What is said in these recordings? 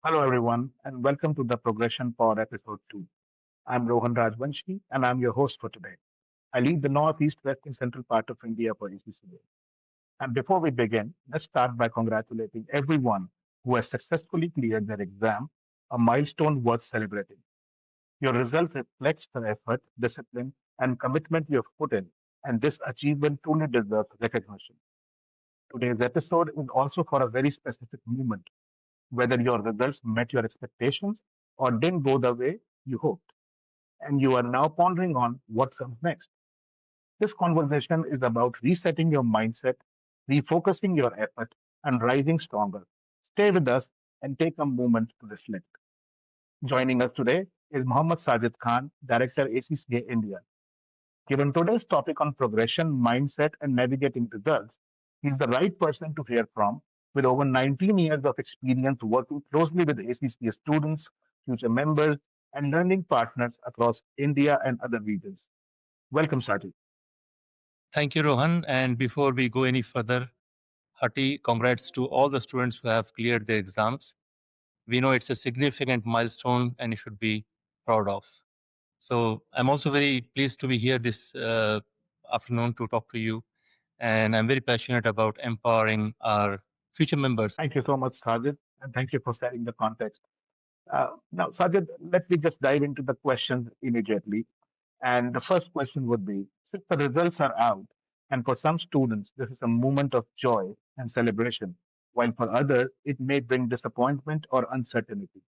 Hello, everyone, and welcome to the Progression Pod episode 2. I'm Rohan Rajvanshi, and I'm your host for today. I lead the Northeast, West, and Central part of India for ACCA. And before we begin, let's start by congratulating everyone who has successfully cleared their exam, a milestone worth celebrating. Your result reflects the effort, discipline, and commitment you have put in, and this achievement truly deserves recognition. Today's episode is also for a very specific moment, whether your results met your expectations or didn't go the way you hoped, and you are now pondering on what comes next. This conversation is about resetting your mindset, refocusing your effort, and rising stronger. Stay with us and take a moment to reflect. Joining us today is Mohammad Sajid Khan, Director ACCA India. Given today's topic on progression, mindset, and navigating results, he's the right person to hear from with over 19 years of experience working closely with ACCA students, future members, and learning partners across India and other regions. Welcome, Sajid. Thank you, Rohan. And before we go any further, hearty congrats to all the students who have cleared their exams. We know it's a significant milestone and you should be proud of. So I'm also very pleased to be here this afternoon to talk to you. And I'm very passionate about empowering our future members. Thank you so much, Sajid, and thank you for setting the context. Now, Sajid, let me just dive into the questions immediately. And the first question would be, since the results are out, and for some students, this is a moment of joy and celebration, while for others, it may bring disappointment or uncertainty.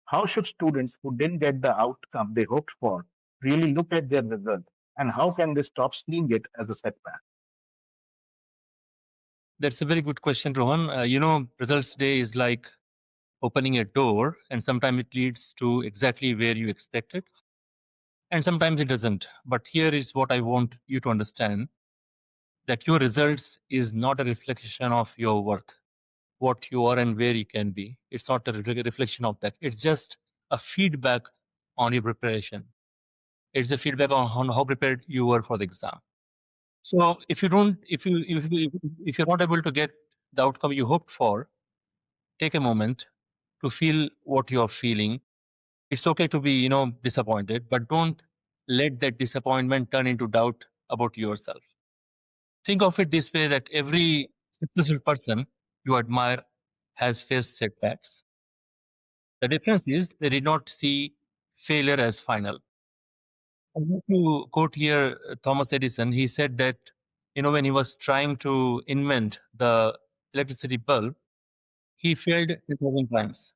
How should students who didn't get the outcome they hoped for really look at their result? And how can they stop seeing it as a setback? That's a very good question, Rohan. Results day is like opening a door, and sometimes it leads to exactly where you expect it, and sometimes it doesn't. But here is what I want you to understand, that your results is not a reflection of your worth, what you are and where you can be. It's not a reflection of that. It's just a feedback on your preparation. It's a feedback on how prepared you were for the exam. So if you don't, if you're not able to get the outcome you hoped for, take a moment to feel what you're feeling. It's okay to be, disappointed, but don't let that disappointment turn into doubt about yourself. Think of it this way, that every successful person you admire has faced setbacks. The difference is they did not see failure as final. I want to quote here Thomas Edison. He said that, when he was trying to invent the electricity bulb, he failed 10,000 times.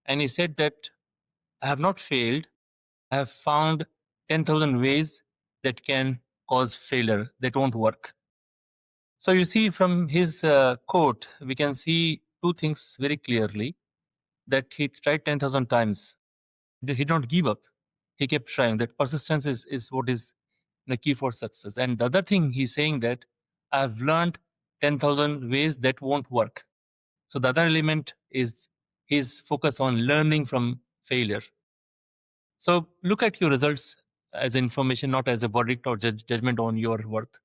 And he said that I have not failed, I have found 10,000 ways that can cause failure, that won't work. So you see from his quote, we can see two things very clearly, that he tried 10,000 times. He did not give up. He kept trying. That persistence is what is the key for success. And the other thing he's saying, that I've learned 10,000 ways that won't work. So the other element is his focus on learning from failure. So look at your results as information, not as a verdict or judgment on your worth.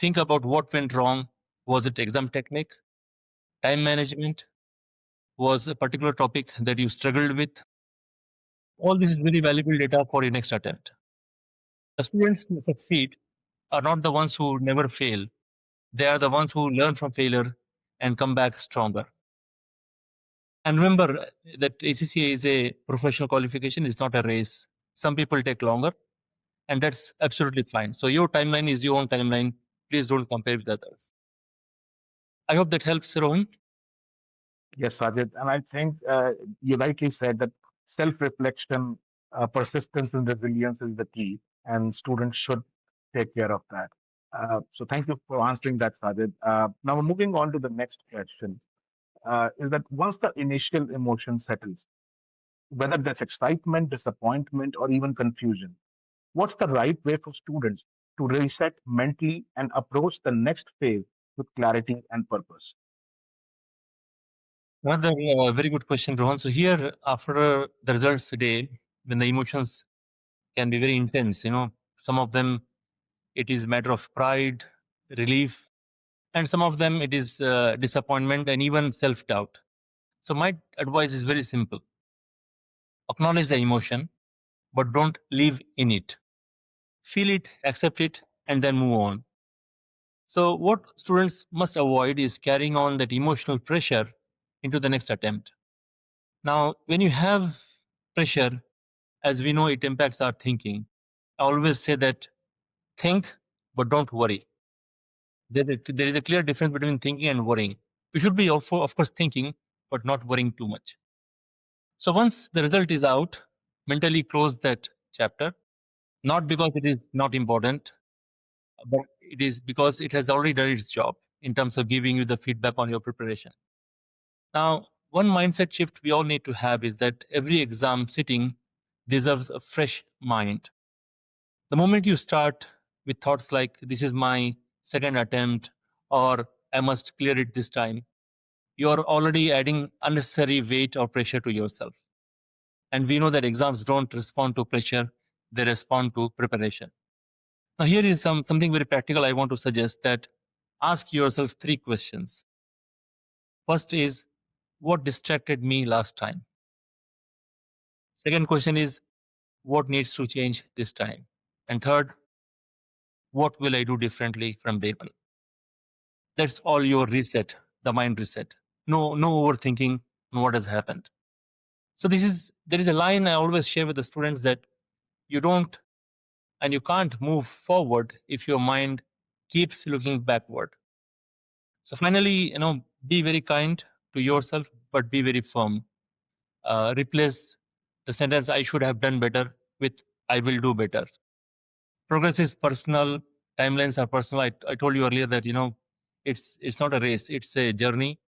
Think about what went wrong. Was it exam technique, time management? Was a particular topic that you struggled with? All this is very valuable data for your next attempt. The students who succeed are not the ones who never fail. They are the ones who learn from failure and come back stronger. And remember that ACCA is a professional qualification, it's not a race. Some people take longer, and that's absolutely fine. So your timeline is your own timeline. Please don't compare with others. I hope that helps, Rohan. Yes, Sajid. And I think you rightly said that self reflection, persistence, and resilience is the key, and students should take care of that. So thank you for answering that, Sajid. Now, moving on to the next question is that once the initial emotion settles, whether that's excitement, disappointment, or even confusion, what's the right way for students to reset mentally and approach the next phase with clarity and purpose? Another very good question, Rohan. So here, after the results day, when the emotions can be very intense, some of them it is matter of pride, relief, and some of them it is disappointment and even self doubt. So my advice is very simple: acknowledge the emotion, but don't live in it. Feel it, accept it, and then move on. So what students must avoid is carrying on that emotional pressure into the next attempt. Now, when you have pressure, as we know, it impacts our thinking. I always say that think, but don't worry. There is a clear difference between thinking and worrying. You should be, of course, thinking, but not worrying too much. So once the result is out, mentally close that chapter, not because it is not important, but it is because it has already done its job in terms of giving you the feedback on your preparation. Now, one mindset shift we all need to have is that every exam sitting deserves a fresh mind. The moment you start with thoughts like, this is my second attempt, or I must clear it this time, you are already adding unnecessary weight or pressure to yourself. And we know that exams don't respond to pressure, they respond to preparation. Now, here is something very practical I want to suggest: that ask yourself three questions. First is, what distracted me last time? Second question is, what needs to change this time? And third, what will I do differently from day one? That's all your reset, the mind reset. No overthinking on what has happened. So there is a line I always share with the students, that you don't and you can't move forward if your mind keeps looking backward. So finally, be very kind to yourself, but be very firm. Replace the sentence "I should have done better" with "I will do better." Progress is personal. Timelines are personal. I told you earlier that it's not a race; it's a journey.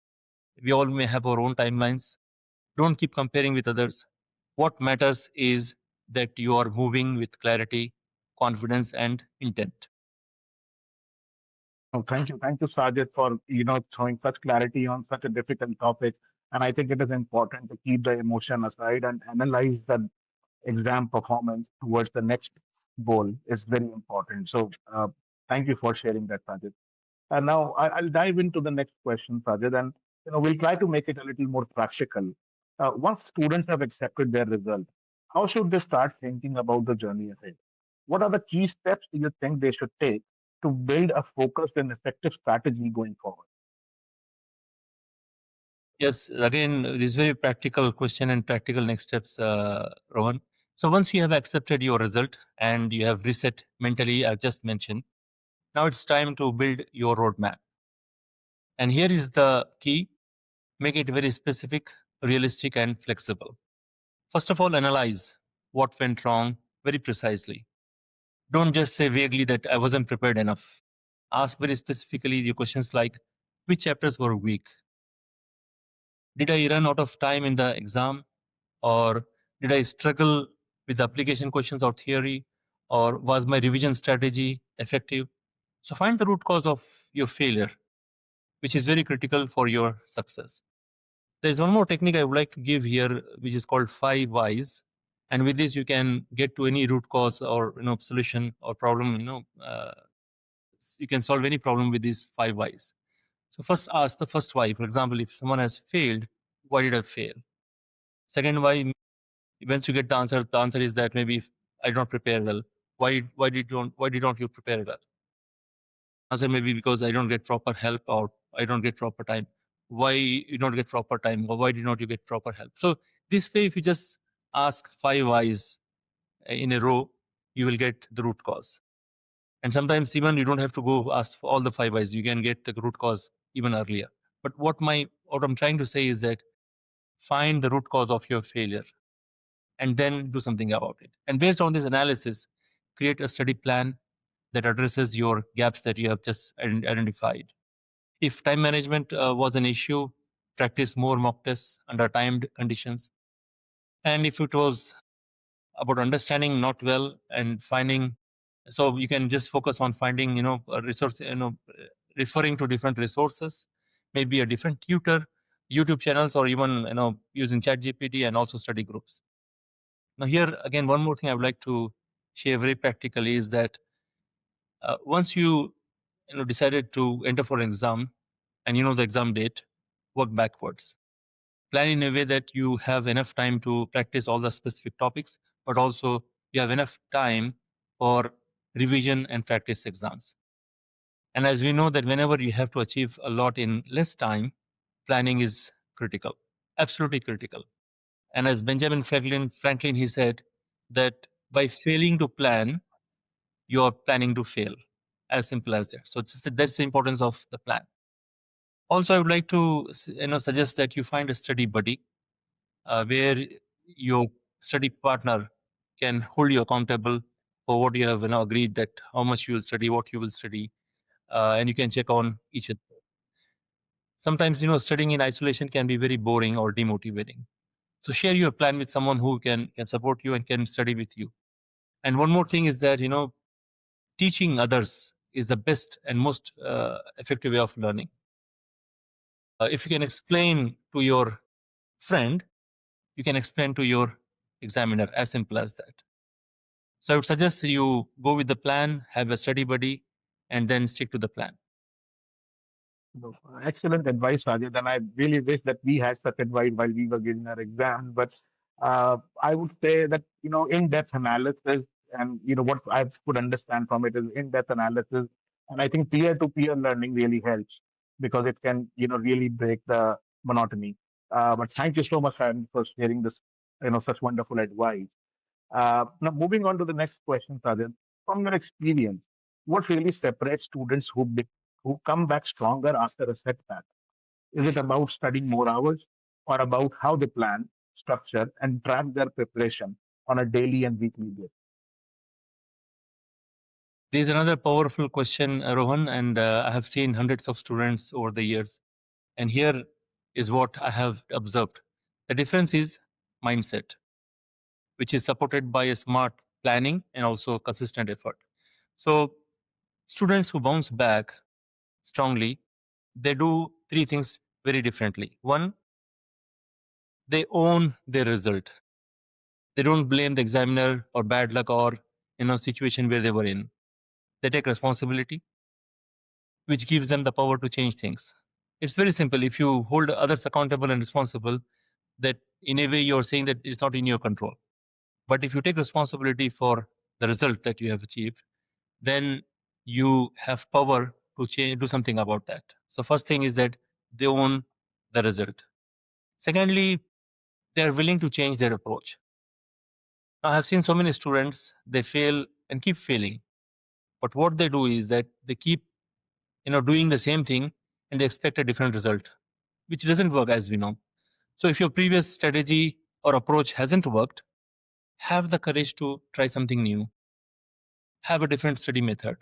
We all may have our own timelines. Don't keep comparing with others. What matters is that you are moving with clarity, confidence, and intent. Oh, thank you, Sajid, for throwing such clarity on such a difficult topic. And I think it is important to keep the emotion aside and analyze the exam performance towards the next goal is very important. So, thank you for sharing that, Sajid. And now I'll dive into the next question, Sajid, and we'll try to make it a little more practical. Once students have accepted their result, how should they start thinking about the journey ahead? What are the key steps you think they should take to build a focused and effective strategy going forward? Yes, again, this very practical question and practical next steps, Rohan. So once you have accepted your result and you have reset mentally, I've just mentioned, now it's time to build your roadmap. And here is the key: make it very specific, realistic, and flexible. First of all, analyze what went wrong very precisely. Don't just say vaguely that I wasn't prepared enough. Ask very specifically the questions like, which chapters were weak? Did I run out of time in the exam? Or did I struggle with the application questions or theory? Or was my revision strategy effective? So find the root cause of your failure, which is very critical for your success. There's one more technique I would like to give here, which is called 5 whys. And with this, you can get to any root cause or solution or problem. You can solve any problem with these 5 whys. So first, ask the first why. For example, if someone has failed, why did I fail? Second why, once you get the answer is that maybe I don't prepare well. Why did not you prepare well? Answer maybe because I don't get proper help, or I don't get proper time. Why you don't get proper time, or why did not you get proper help? So this way, if you just ask 5 whys in a row, you will get the root cause. And sometimes even you don't have to go ask for all the 5 whys. You can get the root cause even earlier. But what I'm trying to say is that find the root cause of your failure and then do something about it. And based on this analysis, create a study plan that addresses your gaps that you have just identified. If time management was an issue, practice more mock tests under timed conditions. And if it was about understanding not well and finding, so you can just focus on finding, a resource, referring to different resources, maybe a different tutor, YouTube channels, or even using ChatGPT, and also study groups. Now, here again, one more thing I would like to share very practically is that once you decided to enter for an exam and you know the exam date, work backwards. Plan in a way that you have enough time to practice all the specific topics, but also you have enough time for revision and practice exams. And as we know that whenever you have to achieve a lot in less time, planning is critical, absolutely critical. And as Benjamin Franklin he said that by failing to plan, you are planning to fail. As simple as that. So that's the importance of the plan. Also, I would like to suggest that you find a study buddy where your study partner can hold you accountable for what you have agreed that how much you will study, what you will study, and you can check on each other. Sometimes studying in isolation can be very boring or demotivating. So share your plan with someone who can support you and can study with you. And one more thing is that teaching others is the best and most effective way of learning. If you can explain to your friend, you can explain to your examiner, as simple as that. So I would suggest you go with the plan, have a study buddy, and then stick to the plan. No, excellent advice, Rajat. And I really wish that we had such advice while we were giving our exam. But I would say that, in-depth analysis and, what I could understand from it is in-depth analysis. And I think peer-to-peer learning really helps because it can, really break the monotony. But thank you so much, Aaron, for sharing this, such wonderful advice. Now, moving on to the next question, Sajid. From your experience, what really separates students who come back stronger after a setback? Is it about studying more hours or about how they plan, structure, and track their preparation on a daily and weekly basis? There's another powerful question, Rohan, and I have seen hundreds of students over the years. And here is what I have observed. The difference is mindset, which is supported by a smart planning and also consistent effort. So, students who bounce back strongly, they do three things very differently. One, they own their result. They don't blame the examiner or bad luck or situation where they were in. They take responsibility, which gives them the power to change things. It's very simple. If you hold others accountable and responsible, that in a way you're saying that it's not in your control. But if you take responsibility for the result that you have achieved, then you have power to change, do something about that. So first thing is that they own the result. Secondly, they are willing to change their approach. Now, I have seen so many students, they fail and keep failing. But what they do is that they keep doing the same thing and they expect a different result, which doesn't work as we know. So if your previous strategy or approach hasn't worked, have the courage to try something new, have a different study method,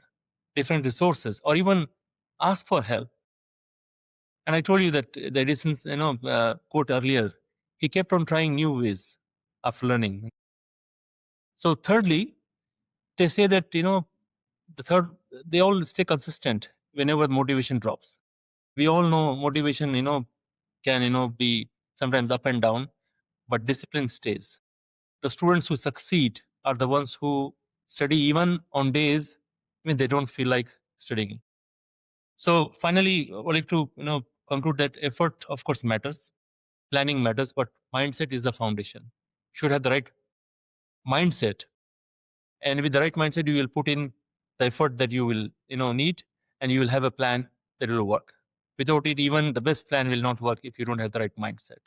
different resources, or even ask for help. And I told you that the Edison's quote earlier, he kept on trying new ways of learning. So thirdly, they say that the third, they all stay consistent whenever motivation drops. We all know motivation can be sometimes up and down, but discipline stays. The students who succeed are the ones who study even on days when they don't feel like studying. So finally, I would like to conclude that effort, of course, matters. Planning matters, but mindset is the foundation. You should have the right mindset, and with the right mindset, you will put in the effort that you will need, and you will have a plan that will work. Without it, even the best plan will not work if you don't have the right mindset.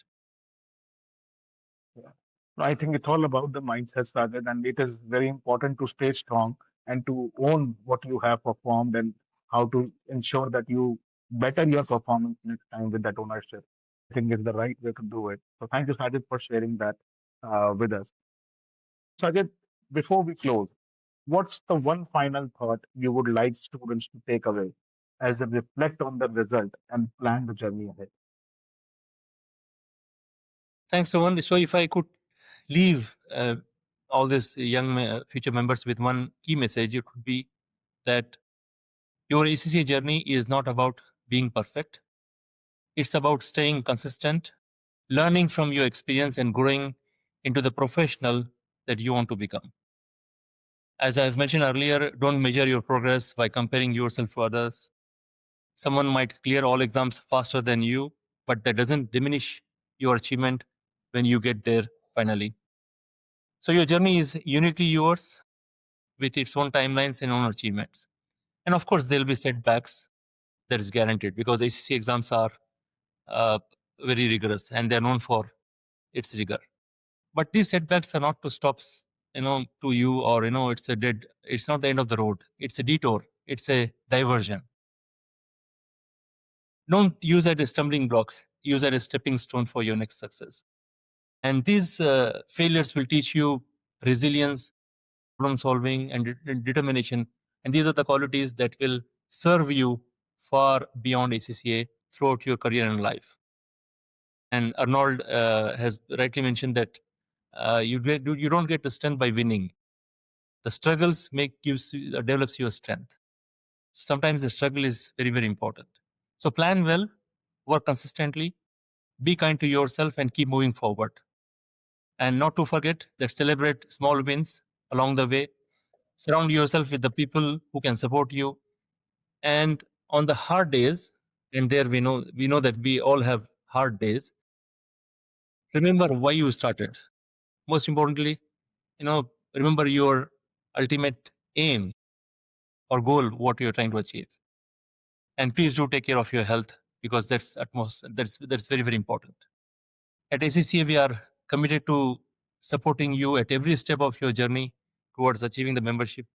Yeah. No, I think it's all about the mindset, Sajid, and it is very important to stay strong and to own what you have performed and how to ensure that you better your performance next time with that ownership. I think is the right way to do it. So thank you, Sajid, for sharing that with us. Sajid, before we close, what's the one final thought you would like students to take away as they reflect on the result and plan the journey ahead? Thanks, Rohan. So if I could leave all these young future members with one key message, it would be that your ACCA journey is not about being perfect. It's about staying consistent, learning from your experience, and growing into the professional that you want to become. As I've mentioned earlier, don't measure your progress by comparing yourself to others. Someone might clear all exams faster than you, but that doesn't diminish your achievement when you get there finally. So your journey is uniquely yours with its own timelines and own achievements. And of course, there'll be setbacks, that is guaranteed, because ACC exams are uh, very rigorous and they're known for its rigor. But these setbacks are not to stop, to you, or it's not the end of the road. It's a detour. It's a diversion. Don't use it as a stumbling block. Use it as a stepping stone for your next success. And these failures will teach you resilience, problem solving, and determination. And these are the qualities that will serve you far beyond ACCA throughout your career and life. And Arnold has rightly mentioned that you don't get the strength by winning. The struggles develops your strength. So sometimes the struggle is very, very important. So plan well, work consistently, be kind to yourself, and keep moving forward. And not to forget that celebrate small wins along the way. Surround yourself with the people who can support you. And on the hard days, and there we know that we all have hard days. Remember why you started. Most importantly, remember your ultimate aim or goal, what you're trying to achieve. And please do take care of your health, because that's very, very important. At ACCA, we are committed to supporting you at every step of your journey towards achieving the membership,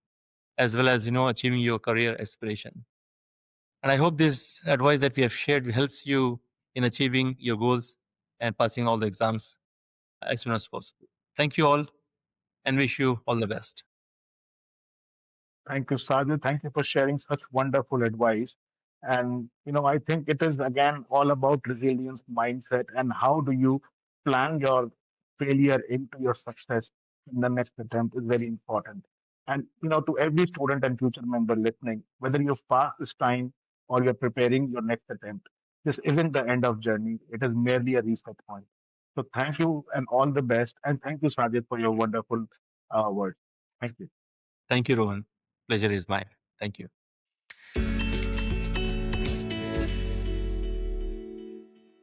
as well as achieving your career aspiration. And I hope this advice that we have shared helps you in achieving your goals and passing all the exams as soon as possible. Thank you all, and wish you all the best. Thank you, Sajid. Thank you for sharing such wonderful advice. And, I think it is again all about resilience mindset and how do you plan your failure into your success in the next attempt is very important. And, to every student and future member listening, whether you've passed this time or you're preparing your next attempt, this isn't the end of journey. It is merely a reset point. So thank you and all the best. And thank you, Sajid, for your wonderful words. Thank you. Thank you, Rohan. Pleasure is mine. Thank you.